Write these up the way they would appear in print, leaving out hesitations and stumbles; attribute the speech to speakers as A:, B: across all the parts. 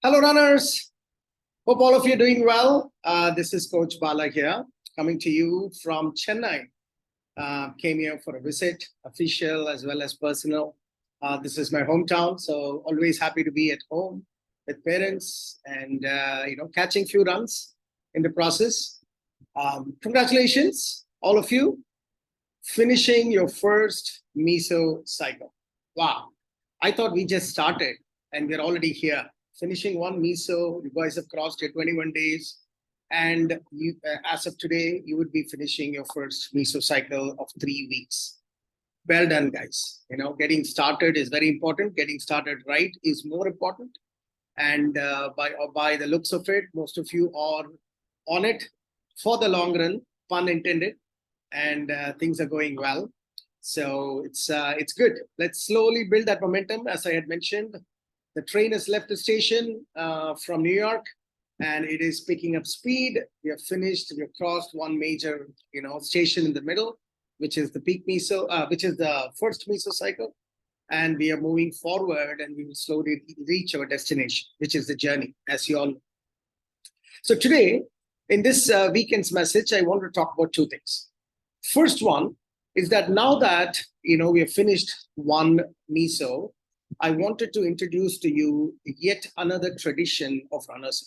A: Hello, runners. Hope all of you are doing well. This is Coach Bala here, coming to you from Chennai. Came here for a visit, official as well as personal. This is my hometown, so always happy to be at home with parents and catching few runs in the process. Congratulations, all of you, finishing your first meso cycle. Wow, I thought we just started and we're already here. Finishing one meso, you guys have crossed your 21 days. And you, as of today, you would be finishing your first meso cycle of 3 weeks. Well done, guys. Getting started is very important. Getting started right is more important. And by the looks of it, most of you are on it for the long run, pun intended, and things are going well. So it's good. Let's slowly build that momentum. As I had mentioned, the train has left the station from New York, and it is picking up speed. We have finished. We have crossed one major, station in the middle, which is the peak meso, which is the first meso cycle, and we are moving forward, and we will slowly reach our destination, which is the journey, as you all know. So today, in this weekend's message, I want to talk about two things. First one is that now that we have finished one meso, I wanted to introduce to you yet another tradition of runners.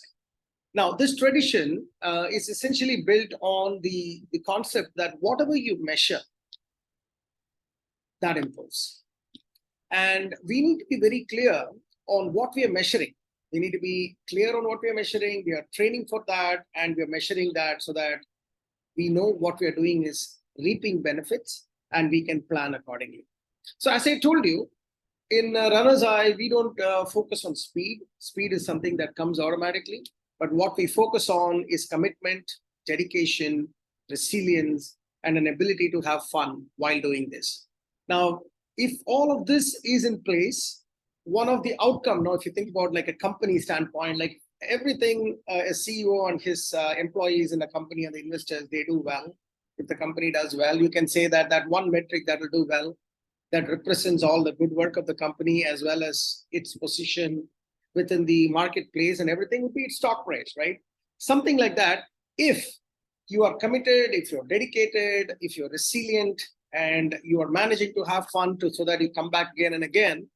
A: Now, this tradition is essentially built on the concept that whatever you measure, that improves. And we need to be very clear on what we are measuring. We need to be clear on what we are measuring. We are training for that, and we are measuring that so that we know what we are doing is reaping benefits, and we can plan accordingly. So as I told you, in runner's eye, we don't focus on speed. Speed is something that comes automatically. But what we focus on is commitment, dedication, resilience, and an ability to have fun while doing this. Now, if all of this is in place, one of the outcome, now if you think about like a company standpoint, like everything a CEO and his employees in a company and the investors, they do well. If the company does well, you can say that that one metric that will do well, that represents all the good work of the company as well as its position within the marketplace and everything would be its stock price, right? Something like that. If you are committed, if you're dedicated, if you're resilient, and you are managing to have fun so that you come back again and again,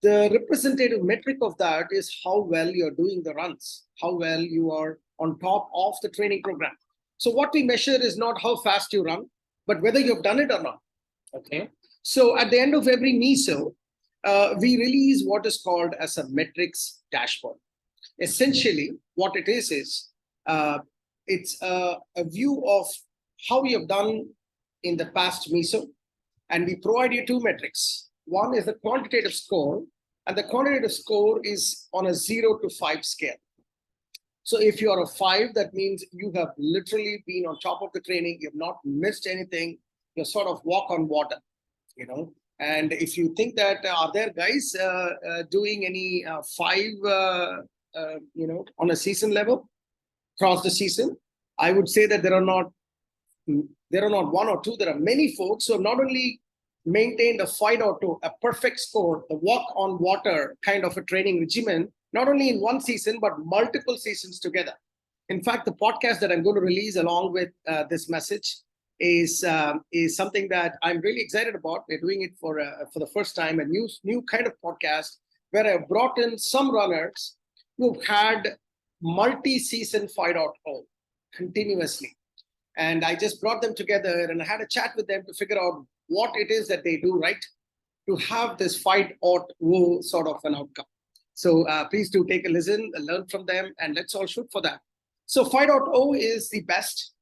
A: the representative metric of that is how well you're doing the runs, how well you are on top of the training program. So what we measure is not how fast you run, but whether you've done it or not. Okay. So at the end of every meso, we release what is called as a metrics dashboard. Essentially, what it is it's a view of how you have done in the past meso, and we provide you two metrics. One is the quantitative score, and the quantitative score is on a 0 to 5 scale. So if you are a 5, that means you have literally been on top of the training, you have not missed anything, you're sort of walk on water, And if you think that, are there guys doing any 5, on a season level, across the season? I would say that there are not one or two. There are many folks who have not only maintained a 5.2, a perfect score, the walk on water kind of a training regimen, not only in one season, but multiple seasons together. In fact, the podcast that I'm going to release along with this message is something that I'm really excited about. We're doing it for the first time, a new kind of podcast where I've brought in some runners who've had multi-season 5.0 continuously. And I just brought them together and I had a chat with them to figure out what it is that they do right to have this 5.0 sort of an outcome. So please do take a listen, learn from them, and let's all shoot for that. So 5.0 is the best.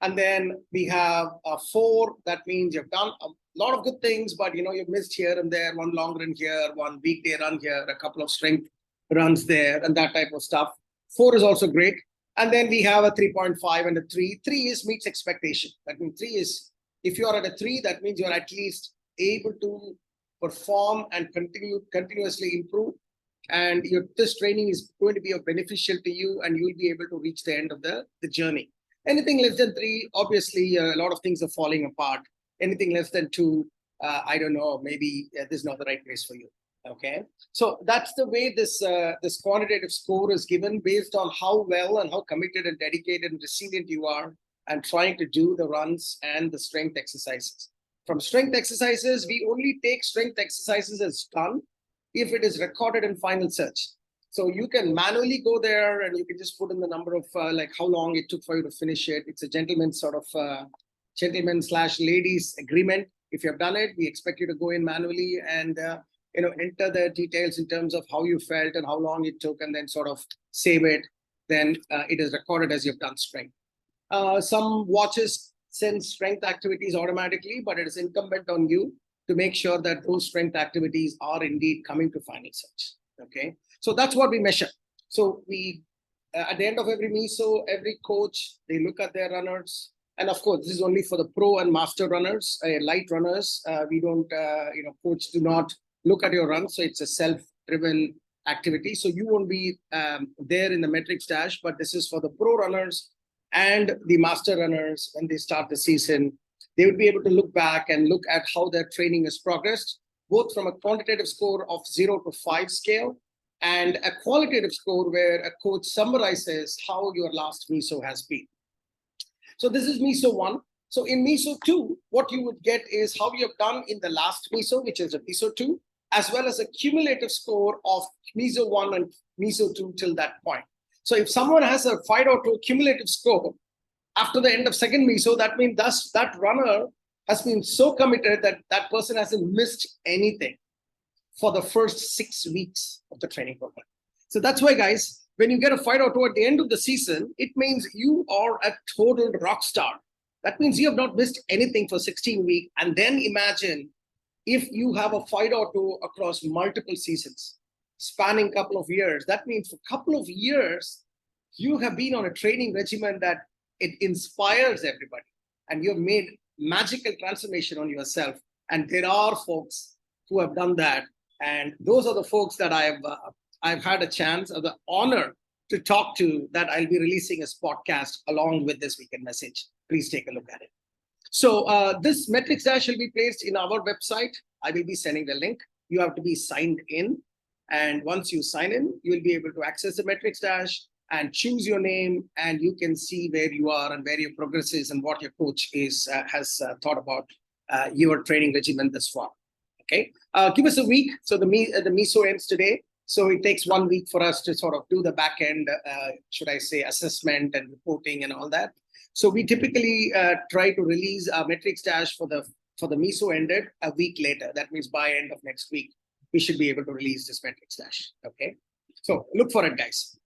A: And then we have a 4. That means you've done a lot of good things, but you've missed here and there, one long run here, one weekday run here, a couple of strength runs there, and that type of stuff. 4 is also great. And then we have a 3.5 and a 3. 3 is meets expectation. That means 3 is, if you are at a 3, that means you're at least able to perform and continuously improve. And this training is going to be beneficial to you, and you'll be able to reach the end of the journey. Anything less than 3, obviously, a lot of things are falling apart. Anything less than 2, I don't know, maybe this is not the right place for you. Okay, so that's the way this this quantitative score is given, based on how well and how committed and dedicated and resilient you are and trying to do the runs and the strength exercises. From strength exercises, we only take strength exercises as done if it is recorded in final search. So you can manually go there and you can just put in the number of like how long it took for you to finish it. It's a gentleman's sort of gentleman/ladies agreement. If you have done it, we expect you to go in manually and enter the details in terms of how you felt and how long it took, and then sort of save it. Then it is recorded as you've done strength. Some watches send strength activities automatically, but it is incumbent on you to make sure that those strength activities are indeed coming to final search. Okay, so that's what we measure. So we, at the end of every meso, every coach, they look at their runners. And of course, this is only for the pro and master runners, light runners. We don't, coach do not look at your run. So it's a self-driven activity. So you won't be there in the metrics dash, but this is for the pro runners and the master runners. When they start the season, they would be able to look back and look at how their training has progressed, both from a quantitative score of 0 to 5 scale and a qualitative score where a coach summarizes how your last meso has been. So this is meso 1. So in meso 2, what you would get is how you have done in the last meso, which is a meso 2, as well as a cumulative score of meso 1 and meso 2 till that point. So if someone has a 5.2 cumulative score after the end of second meso, that means thus that runner has been so committed that that person hasn't missed anything for the first 6 weeks of the training program. So that's why, guys, when you get a 5.2 at the end of the season, it means you are a total rock star. That means you have not missed anything for 16 weeks. And then imagine if you have a 5.2 across multiple seasons, spanning a couple of years. That means for a couple of years, you have been on a training regimen that it inspires everybody. And you've made magical transformation on yourself. And there are folks who have done that. And those are the folks that I've had a chance or the honor to talk to, that I'll be releasing a podcast along with this weekend message. Please take a look at it. So this metrics dash will be placed in our website. I will be sending the link. You have to be signed in. And once you sign in, you will be able to access the metrics dash and choose your name, and you can see where you are and where your progress is and what your coach has thought about your training regimen thus far. Okay, give us a week. So the meso ends today. So it takes 1 week for us to sort of do the back end, should I say, assessment and reporting and all that. So we typically try to release our metrics dash for the meso ended a week later. That means by end of next week, we should be able to release this metrics dash. Okay, so look for it, guys.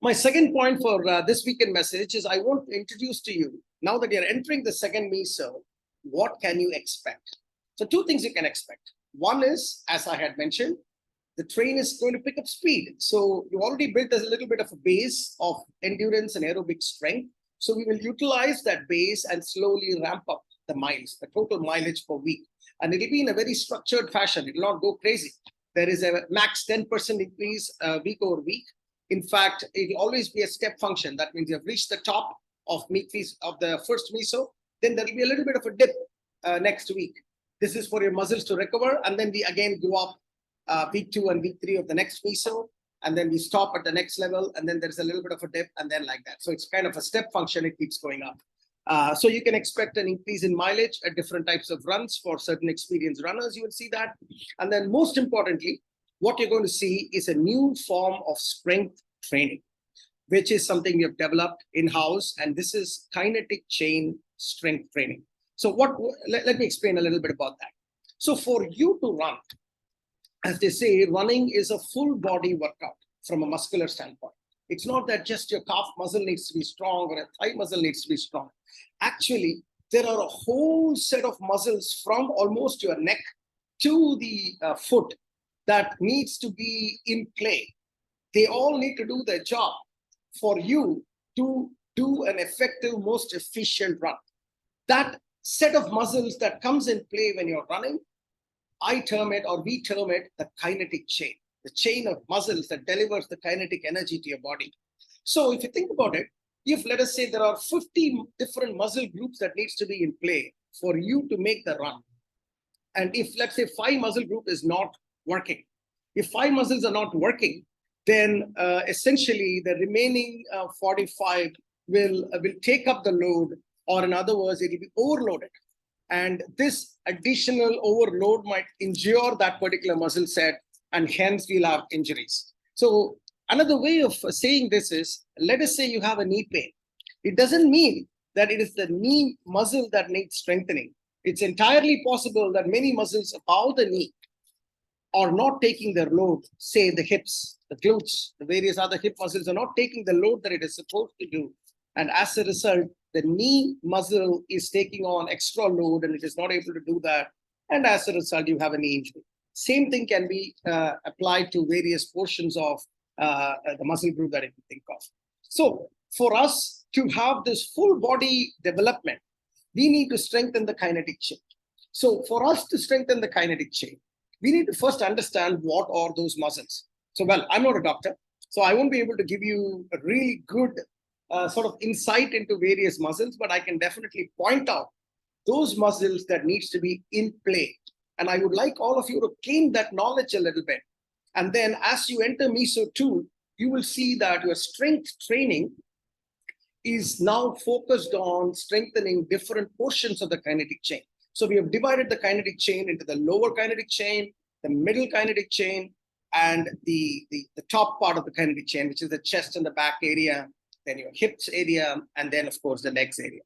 A: My second point for this weekend message is I want to introduce to you, now that you're entering the second meso, what can you expect? So 2 things you can expect. One is, as I had mentioned, the train is going to pick up speed. So you already built a little bit of a base of endurance and aerobic strength. So we will utilize that base and slowly ramp up the miles, the total mileage per week. And it'll be in a very structured fashion. It will not go crazy. There is a max 10% increase week over week. In fact, it will always be a step function. That means you have reached the top of the first meso. Then there will be a little bit of a dip next week. This is for your muscles to recover. And then we again go up week 2 and week 3 of the next meso. And then we stop at the next level. And then there's a little bit of a dip and then like that. So it's kind of a step function. It keeps going up. So you can expect an increase in mileage at different types of runs for certain experienced runners. You will see that. And then most importantly, what you're going to see is a new form of strength training, which is something we have developed in-house. And this is Kinetic Chain strength training. So let me explain a little bit about that. So for you to run, as they say, running is a full body workout from a muscular standpoint. It's not that just your calf muscle needs to be strong or a thigh muscle needs to be strong. Actually, there are a whole set of muscles from almost your neck to the foot that needs to be in play. They all need to do their job for you to do an effective, most efficient run. That set of muscles that comes in play when you're running, I term it, or we term it, the kinetic chain, the chain of muscles that delivers the kinetic energy to your body. So if you think about it, if let us say there are 50 different muscle groups that needs to be in play for you to make the run, and if let's say 5 muscle group is not working, If 5 muscles are not working, then essentially the remaining 45 will take up the load, or in other words, it will be overloaded. And this additional overload might injure that particular muscle set, and hence we'll have injuries. So another way of saying this is, let us say you have a knee pain. It doesn't mean that it is the knee muscle that needs strengthening. It's entirely possible that many muscles above the knee are not taking their load, say the hips, the glutes, the various other hip muscles are not taking the load that it is supposed to do. And as a result, the knee muscle is taking on extra load and it is not able to do that. And as a result, you have a knee injury. Same thing can be applied to various portions of the muscle group that you can think of. So for us to have this full body development, we need to strengthen the kinetic chain. So for us to strengthen the kinetic chain, we need to first understand what are those muscles. So, well, I'm not a doctor, so I won't be able to give you a really good sort of insight into various muscles, but I can definitely point out those muscles that needs to be in play. And I would like all of you to gain that knowledge a little bit. And then as you enter meso 2, you will see that your strength training is now focused on strengthening different portions of the kinetic chain. So we have divided the kinetic chain into the lower kinetic chain, the middle kinetic chain, and the top part of the kinetic chain, which is the chest and the back area, then your hips area, and then of course the legs area.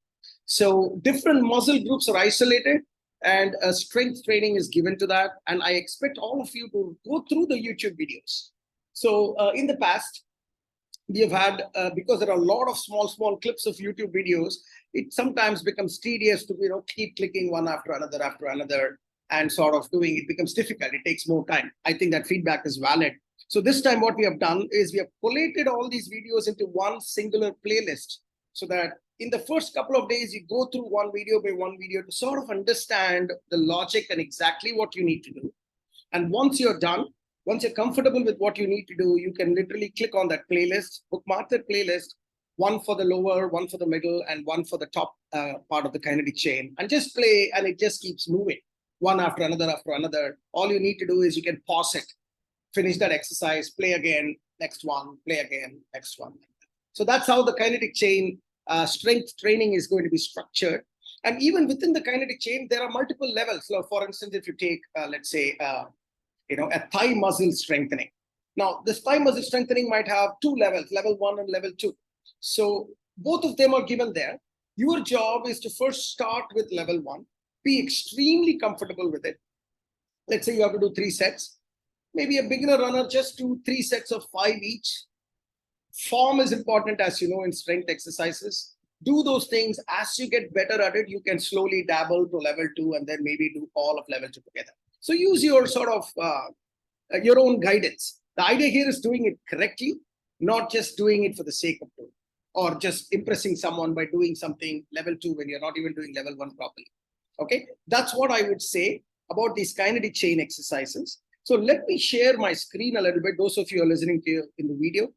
A: So different muscle groups are isolated and strength training is given to that. And I expect all of you to go through the YouTube videos. So in the past, we have had, because there are a lot of small clips of YouTube videos, it sometimes becomes tedious to keep clicking one after another and sort of doing it becomes difficult. It takes more time. I think that feedback is valid. So this time what we have done is we have collated all these videos into one singular playlist, so that in the first couple of days, you go through one video by one video to sort of understand the logic and exactly what you need to do. And once you're done, once you're comfortable with what you need to do, you can literally click on that playlist, bookmark that playlist, one for the lower, one for the middle, and one for the top part of the kinetic chain, and just play, and it just keeps moving, one after another. All you need to do is you can pause it, finish that exercise, play again, next one, play again, next one. So that's how the kinetic chain strength training is going to be structured. And even within the kinetic chain, there are multiple levels. So for instance, if you take, let's say, a thigh muscle strengthening. Now, this thigh muscle strengthening might have 2 levels, level 1 and level 2. So both of them are given there. Your job is to first start with level 1, be extremely comfortable with it. Let's say you have to do 3 sets. Maybe a beginner runner, just do 3 sets of 5 each. Form is important, as you know, in strength exercises. Do those things. As you get better at it, you can slowly dabble to level 2 and then maybe do all of level 2 together. So use your sort of your own guidance. The idea here is doing it correctly, not just doing it for the sake of doing, or just impressing someone by doing something level 2 when you're not even doing level 1 properly. Okay, that's what I would say about these kinetic chain exercises. So let me share my screen a little bit. Those of you who are listening to in the video,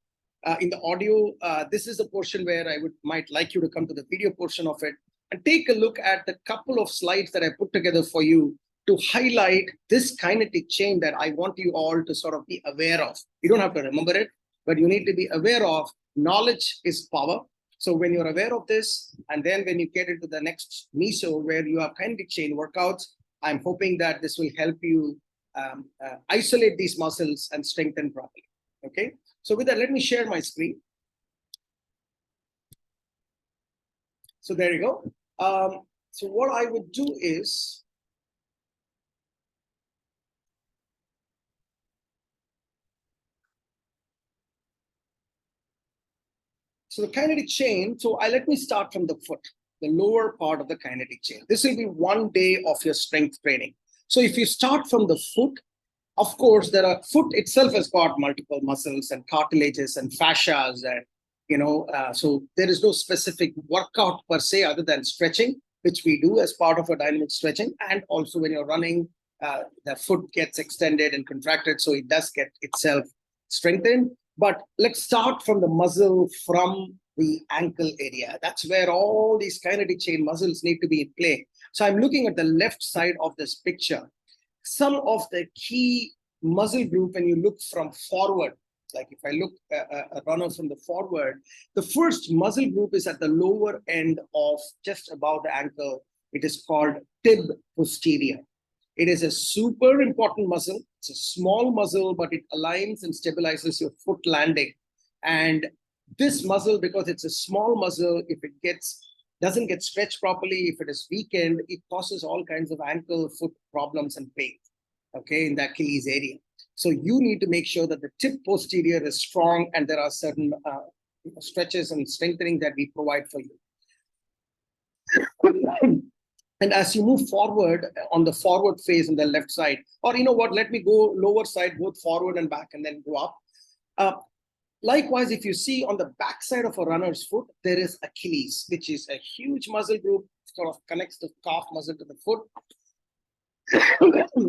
A: in the audio, this is the portion where I might like you to come to the video portion of it and take a look at the couple of slides that I put together for you to highlight this kinetic chain that I want you all to sort of be aware of. You don't have to remember it, but you need to be aware of. Knowledge is power. So when you're aware of this, and then when you get into the next meso where you have kinetic chain workouts, I'm hoping that this will help you isolate these muscles and strengthen properly. Okay. So with that, let me share my screen. So there you go. So what I would do is, so the kinetic chain, so let me start from the foot, the lower part of the kinetic chain. This will be 1 day of your strength training. So if you start from the foot, of course, foot itself has got multiple muscles and cartilages and fascias, and so there is no specific workout per se other than stretching, which we do as part of a dynamic stretching. And also when you're running, the foot gets extended and contracted, so it does get itself strengthened. But let's start from the muscle from the ankle area. That's where all these kinetic chain muscles need to be in play. So I'm looking at the left side of this picture. Some of the key muscle group when you look from forward. Like if I look a runner from the forward, the first muscle group is at the lower end of just above the ankle. It is called tib posterior. It is a super important muscle. It's a small muscle, but it aligns and stabilizes your foot landing. And this muscle, because it's a small muscle, if it doesn't get stretched properly, if it is weakened, it causes all kinds of ankle, foot problems and pain, okay, in the Achilles area. So you need to make sure that the tib posterior is strong, and there are certain stretches and strengthening that we provide for you. And as you move forward on the forward face on the left side, or you know what, let me go lower side, both forward and back, and then go up. Likewise, if you see on the back side of a runner's foot, there is Achilles, which is a huge muscle group, sort of connects the calf muscle to the foot.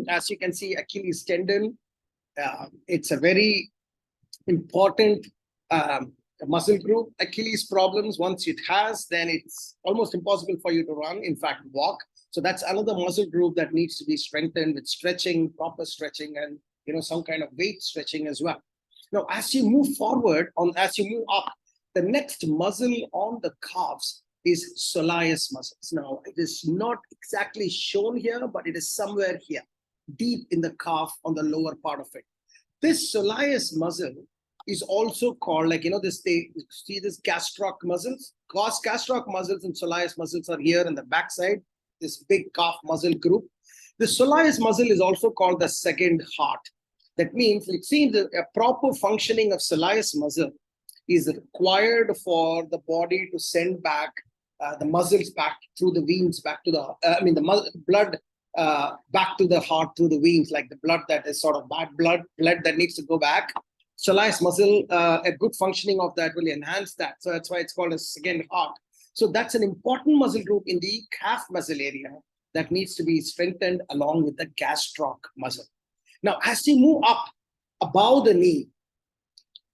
A: As you can see, Achilles tendon, it's a very important muscle group. Achilles problems, once it has, then it's almost impossible for you to run, in fact, walk. So that's another muscle group that needs to be strengthened with stretching, proper stretching, and some kind of weight stretching as well. Now, as you move forward, as you move up, the next muscle on the calves is soleus muscles. Now, it is not exactly shown here, but it is somewhere here, deep in the calf on the lower part of it. This soleus muscle is also called, like, they see this gastroc muscles. Gastroc muscles and soleus muscles are here in the backside, this big calf muscle group. The soleus muscle is also called the second heart. That means it seems that a proper functioning of soleus muscle is required for the body to send back the muscles back through the veins, back to the blood back to the heart through the veins, like the blood that is sort of bad blood that needs to go back. Soleus muscle, a good functioning of that will enhance that. So that's why it's called a second heart. So that's an important muscle group in the calf muscle area that needs to be strengthened along with the gastroc muscle. Now, as you move up above the knee,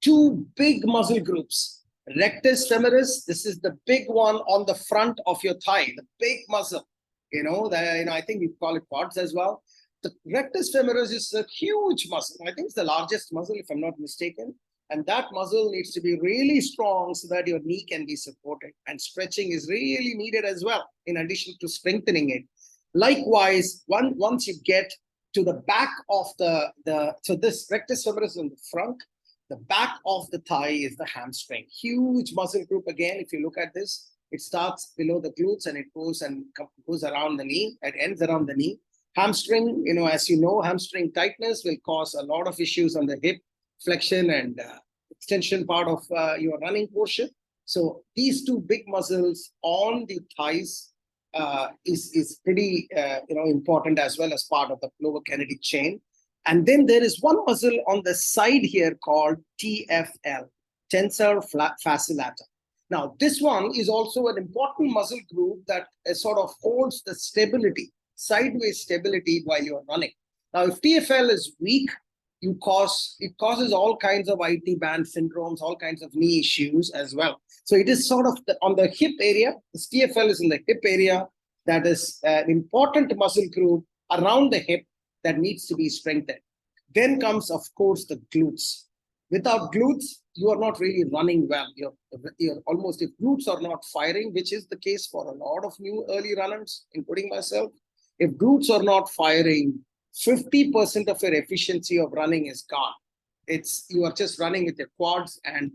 A: two big muscle groups, rectus femoris, this is the big one on the front of your thigh, the big muscle, I think we call it quads as well. The rectus femoris is a huge muscle. I think it's the largest muscle, if I'm not mistaken. And that muscle needs to be really strong so that your knee can be supported. And stretching is really needed as well, in addition to strengthening it. Likewise, once you get to the back of so this rectus femoris in the front, the back of the thigh is the hamstring. Huge muscle group again. If you look at this, it starts below the glutes and it goes around the knee. It ends around the knee. Hamstring, as you know, hamstring tightness will cause a lot of issues on the hip flexion and extension part of your running portion. So these two big muscles on the thighs is pretty important, as well as part of the lower kinetic chain. And then there is one muscle on the side here called TFL, tensor fascillator. Now, this one is also an important muscle group that sort of holds the stability, sideways stability while you're running. Now, if TFL is weak, it causes all kinds of IT band syndromes, all kinds of knee issues as well. So it is sort of on the hip area. This TFL is in the hip area. That is an important muscle group around the hip that needs to be strengthened. Then comes, of course, the glutes. Without glutes, you are not really running well. You're almost, if glutes are not firing, which is the case for a lot of new early runners, including myself, if glutes are not firing, 50% of your efficiency of running is gone. You are just running with your quads and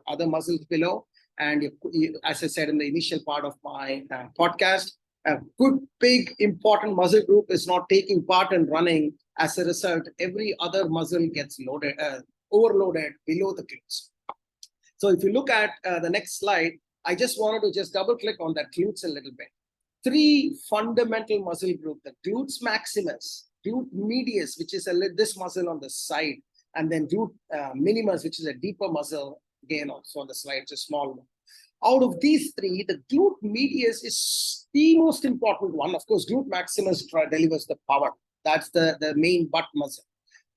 A: other muscles below. And as I said in the initial part of my podcast, a good, big, important muscle group is not taking part in running. As a result, every other muscle gets overloaded below the glutes. So if you look at the next slide, I just wanted to just double click on that glutes a little bit. Three fundamental muscle groups: the glutes maximus, glute medius, which is this muscle on the side, and then glute minimus, which is a deeper muscle, again also on the slide, it's a small one. Out of these three, the glute medius is the most important one. Of course, glute maximus delivers the power. That's the main butt muscle.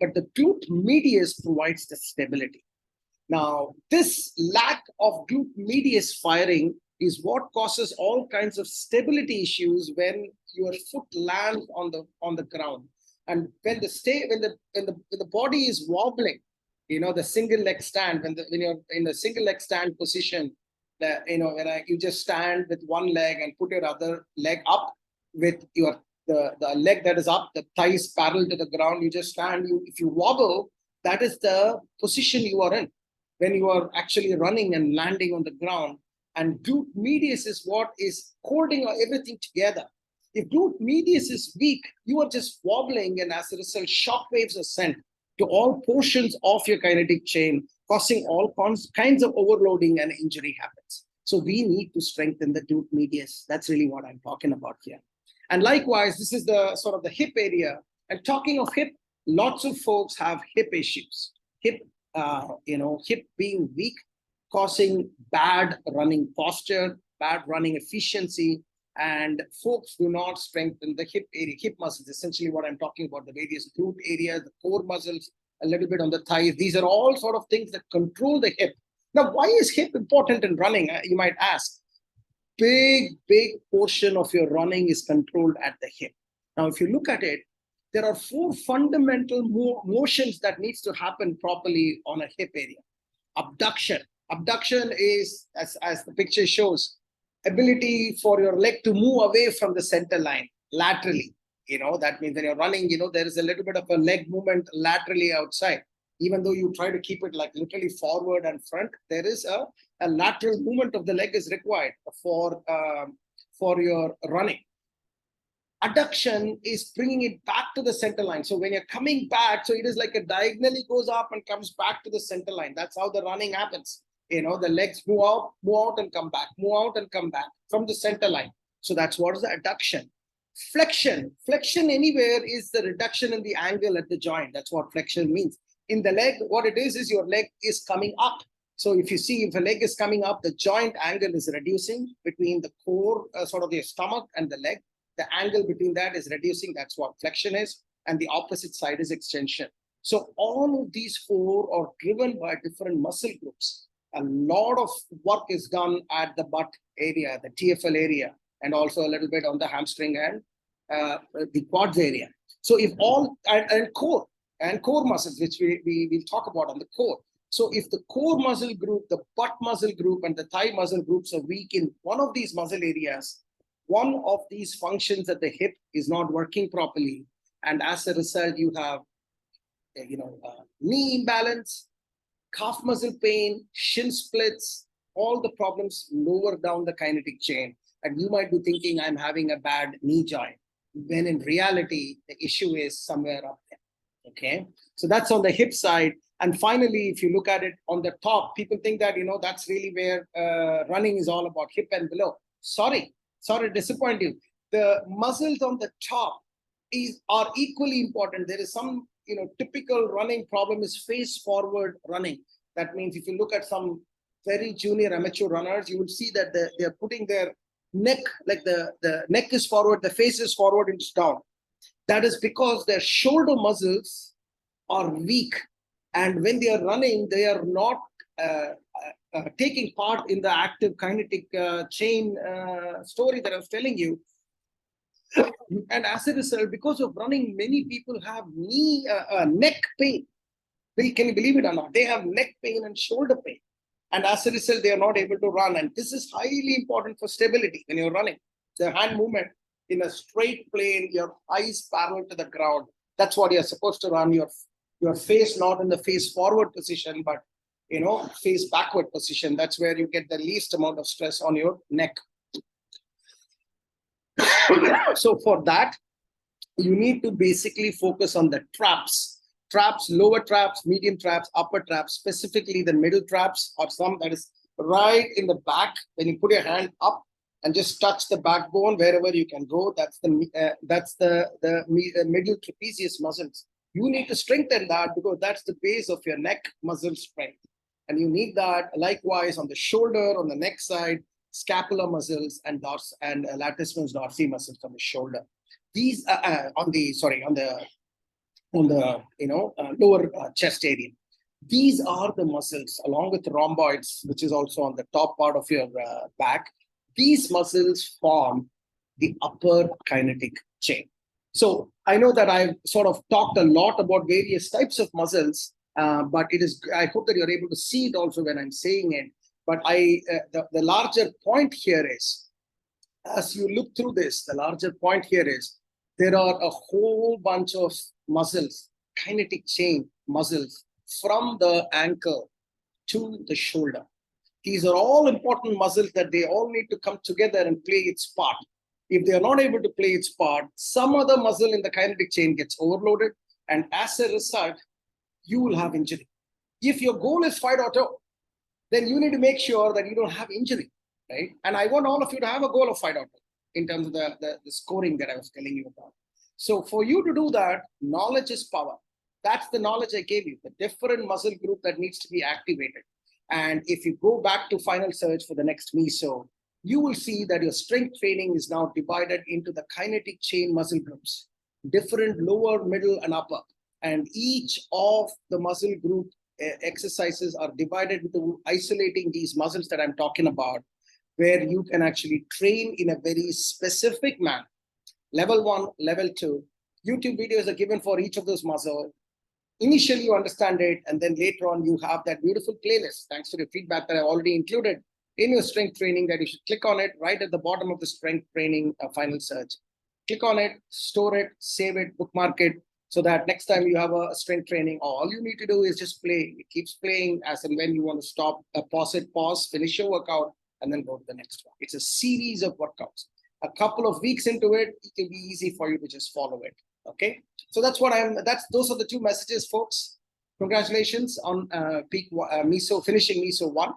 A: But the glute medius provides the stability. Now, this lack of glute medius firing is what causes all kinds of stability issues when your foot lands on the ground. And when the body is wobbling, the single leg stand, when you're in the single leg stand position, you just stand with one leg and put your other leg up with the leg that is up, the thighs parallel to the ground. You just stand. If you wobble, that is the position you are in when you are actually running and landing on the ground. And glute medius is what is holding everything together. If glute medius is weak, you are just wobbling, and as a result, shock waves are sent to all portions of your kinetic chain, causing all kinds of overloading, and injury happens. So we need to strengthen the glute medius. That's really what I'm talking about here. And likewise, this is the sort of the hip area. And talking of hip, lots of folks have hip issues. Hip being weak, causing bad running posture, bad running efficiency, and folks do not strengthen the hip area, hip muscles. Essentially what I'm talking about, the various glute areas, the core muscles, a little bit on the thighs. These are all sort of things that control the hip. Now, why is hip important in running? You might ask. Big portion of your running is controlled at the hip. Now, if you look at it, there are 4 fundamental motions that needs to happen properly on a hip area. Abduction. Abduction is, as the picture shows, ability for your leg to move away from the center line laterally. That means when you're running, there is a little bit of a leg movement laterally outside. Even though you try to keep it like literally forward and front, there is a lateral movement of the leg is required for your running. Adduction is bringing it back to the center line. So when you're coming back, so it is like a diagonally goes up and comes back to the center line. That's how the running happens. The legs move out and come back, move out and come back from the center line. So that's what is the adduction. Flexion anywhere is the reduction in the angle at the joint. That's what flexion means. In the leg, what it is your leg is coming up. So if you see, if a leg is coming up, the joint angle is reducing between the core, sort of the stomach and the leg. The angle between that is reducing. That's what flexion is. And the opposite side is extension. So all of these 4 are driven by different muscle groups. A lot of work is done at the butt area, the TFL area, and also a little bit on the hamstring and the quads area. So if all, and core muscles, which we will talk about on the core. So if the core muscle group, the butt muscle group, and the thigh muscle groups are weak in one of these muscle areas, one of these functions at the hip is not working properly. And as a result, you have, knee imbalance, calf muscle pain, shin splits, all the problems lower down the kinetic chain. And you might be thinking, I'm having a bad knee joint, when in reality, the issue is somewhere up there. Okay, so that's on the hip side. And finally, if you look at it on the top, people think that, that's really where running is all about, hip and below. Sorry to disappoint you. The muscles on the top are equally important. There is some, typical running problem is face forward running. That means if you look at some very junior amateur runners, you will see that they're putting their neck, like the neck is forward, the face is forward and it's down. That is because their shoulder muscles are weak. And when they are running, they are not taking part in the active kinetic chain story that I was telling you. And as a result, because of running, many people have neck pain. Can you believe it or not? They have neck pain and shoulder pain. And as a result, they are not able to run. And this is highly important for stability when you're running. The hand movement in a straight plane, your eyes parallel to the ground. That's what you're supposed to run. Your face not in the face forward position, but face backward position. That's where you get the least amount of stress on your neck. So for that, you need to basically focus on the traps, lower traps, medium traps, upper traps, specifically the middle traps, or some that is right in the back. When you put your hand up and just touch the backbone wherever you can go, that's the middle trapezius muscles. You need to strengthen that because that's the base of your neck muscle strength. And you need that likewise on the shoulder, on the neck side, scapular muscles, and latissimus dorsi muscles on the shoulder. These on the lower chest area. These are the muscles along with the rhomboids, which is also on the top part of your back. These muscles form the upper kinetic chain. So I know that I've sort of talked a lot about various types of muscles, but I hope that you're able to see it also when I'm saying it. But the larger point here is, as you look through this, the larger point here is there are a whole bunch of muscles, kinetic chain muscles from the ankle to the shoulder. These are all important muscles that they all need to come together and play its part. If they are not able to play its part, some other muscle in the kinetic chain gets overloaded, and as a result, you will have injury. If your goal is fight or toe, then you need to make sure that you don't have injury, right? And I want all of you to have a goal of fight or toe in terms of the scoring that I was telling you about. So for you to do that, knowledge is power. That's the knowledge I gave you, the different muscle group that needs to be activated. And if you go back to final search for the next meso, you will see that your strength training is now divided into the kinetic chain muscle groups, different lower, middle, and upper. And each of the muscle group exercises are divided into isolating these muscles that I'm talking about, where you can actually train in a very specific manner. Level 1, level 2, YouTube videos are given for each of those muscles. Initially, you understand it, and then later on, you have that beautiful playlist, thanks to the feedback that I already included in your strength training, that you should click on it right at the bottom of the strength training final search. Click on it, store it, save it, bookmark it, so that next time you have a strength training, all you need to do is just play. It keeps playing as and when you want to stop, pause, finish your workout, and then go to the next one. It's a series of workouts. A couple of weeks into it, it can be easy for you to just follow it. Okay, so those are the two messages, folks. Congratulations on finishing meso 1.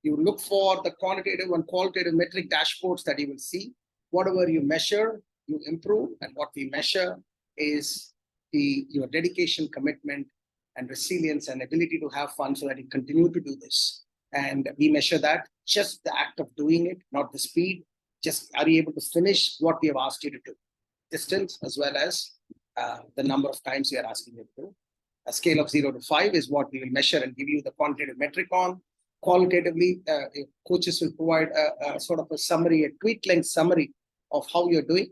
A: You look for the quantitative and qualitative metric dashboards that you will see. Whatever you measure, you improve, and what we measure is your dedication, commitment, and resilience and ability to have fun, so that you continue to do this. And we measure that, just the act of doing it, not the speed. Just are you able to finish what we have asked you to do? Distance as well as the number of times we are asking you to do. A scale of 0 to 5 is what we will measure and give you the quantitative metric on. Qualitatively, coaches will provide a sort of a summary, a tweet length summary of how you're doing.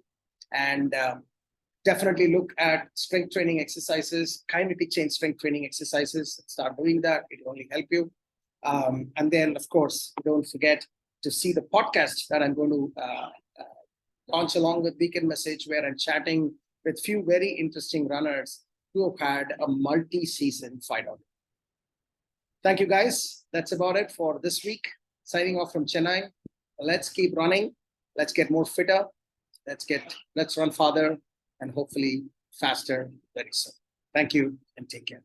A: And definitely look at strength training exercises, kinetic chain strength training exercises. Start doing that. It will only help you. And then, of course, don't forget to see the podcast that I'm going to launch along with Weekend Message, where I'm chatting with few very interesting runners who have had a multi-season fight out. Thank you, guys. That's about it for this week. Signing off from Chennai. Let's keep running. Let's get more fitter. Let's run farther and hopefully faster very soon. Thank you and take care.